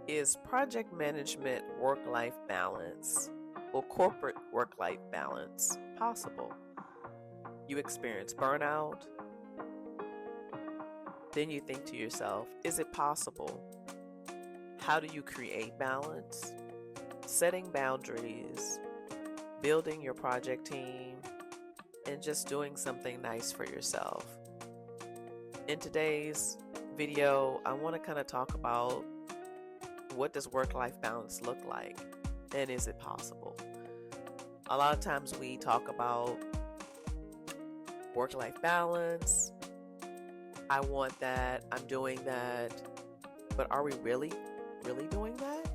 Is project management work-life balance or corporate work-life balance possible? You experience burnout, then you think to yourself, is it possible? How do you create balance? Setting boundaries, building your project team, and just doing something nice for yourself. In today's video, I want to kind of talk about what does work-life balance look like, and is it possible? A lot of times we talk about work-life balance. I want that, I'm doing that, but are we really doing that?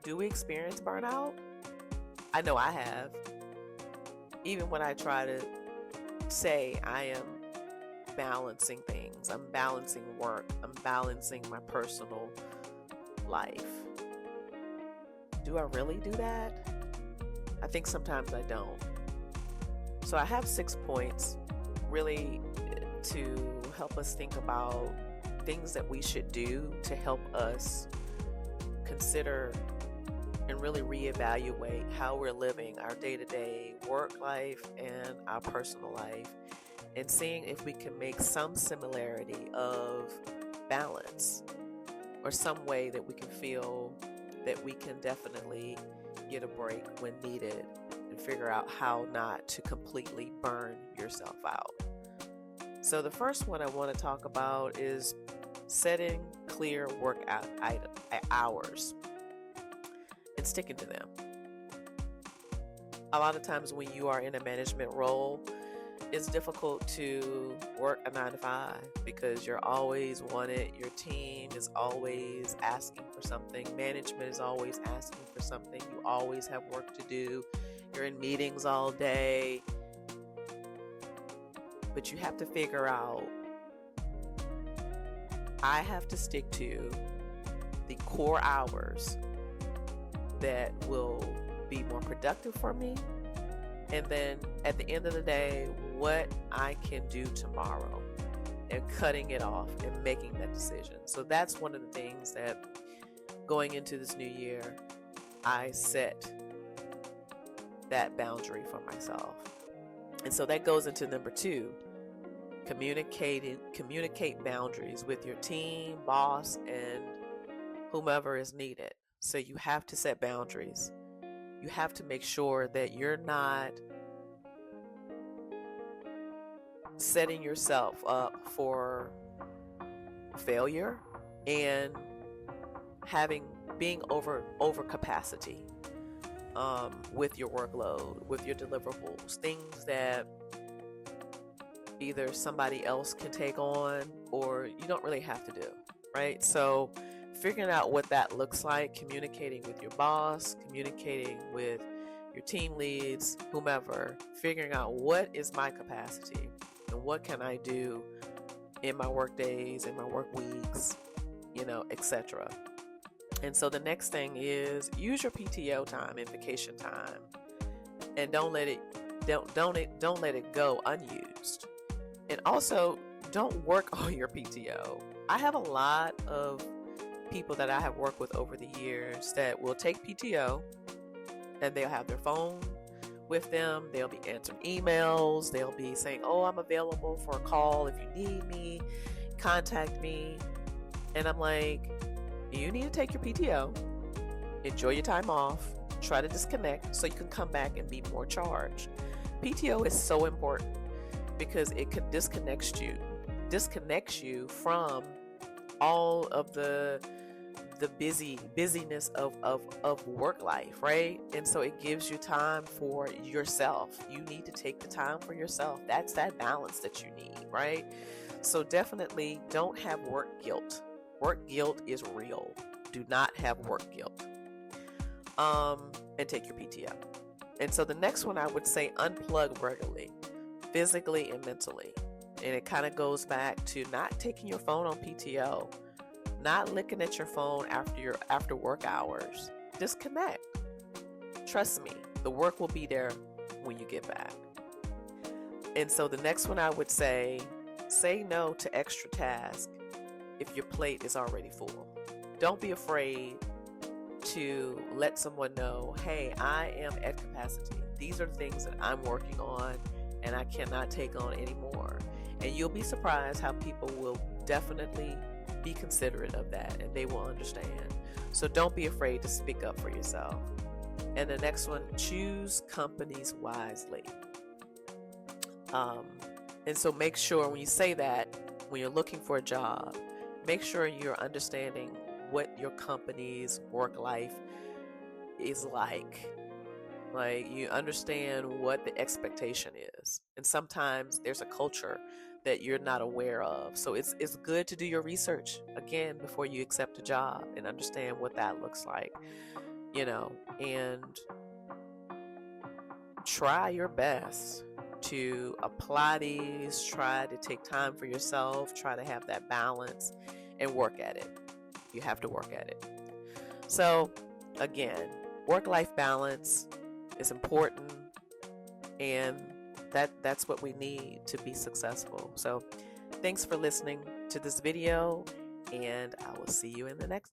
Do we experience burnout? I know I have. Even when I try to say I am balancing things, I'm balancing work, I'm balancing my personal life. Do I really do that? I think sometimes I don't. So I have 6 points really to help us think about things that we should do to help us consider and really reevaluate how we're living our day-to-day work life and our personal life, and seeing if we can make some similarity of balance or some way that we can feel that we can definitely get a break when needed and figure out how not to completely burn yourself out. So the first one I want to talk about is setting clear work hours and sticking to them. A lot of times when you are in a management role, it's difficult to work a 9 to 5 because you're always wanted, your team is always asking for something, management is always asking for something, you always have work to do, you're in meetings all day, but you have to figure out, I have to stick to the core hours that will be more productive for me, and then at the end of the day, what I can do tomorrow, and cutting it off and making that decision. So that's one of the things that going into this new year, I set that boundary for myself. And so that goes into number 2, communicate boundaries with your team, boss, and whomever is needed. So you have to set boundaries. You have to make sure that you're not setting yourself up for failure and being over capacity with your workload, with your deliverables, things that either somebody else can take on or you don't really have to do, right? So figuring out what that looks like, communicating with your boss, communicating with your team leads, whomever, figuring out what is my capacity and what can I do in my work days, in my work weeks, etc. And so the next thing is use your PTO time and vacation time, and don't let it go unused. And also, don't work all your PTO. I have a lot of people that I have worked with over the years that will take PTO and they'll have their phone with them. They'll be answering emails. They'll be saying, oh, I'm available for a call. If you need me, contact me. And I'm like, you need to take your PTO, enjoy your time off, try to disconnect so you can come back and be more charged. PTO is so important because it could disconnect you from all of the busyness of work life, right? And so it gives you time for yourself. You need to take the time for yourself. That's that balance that you need, right? So definitely don't have work guilt. Work guilt is real. Do not have work guilt. And take your PTO. And so the next one, I would say unplug regularly, physically and mentally. And it kind of goes back to not taking your phone on PTO, not looking at your phone after work hours. Disconnect. Trust me, the work will be there when you get back. And so the next one, I would say no to extra tasks if your plate is already full. don't be afraid to let someone know, hey, I am at capacity. These are the things that I'm working on and I cannot take on anymore. And you'll be surprised how people will definitely be considerate of that and they will understand. So don't be afraid to speak up for yourself. And the next one, choose companies wisely. And so make sure when you say that, when you're looking for a job, make sure you're understanding what your company's work life is like. Like, you understand what the expectation is. And sometimes there's a culture that you're not aware of. So it's good to do your research again before you accept a job and understand what that looks like, and try your best to apply these, try to take time for yourself, try to have that balance and work at it. You have to work at it. So again, work-life balance is important, and that's what we need to be successful. So thanks for listening to this video, and I will see you in the next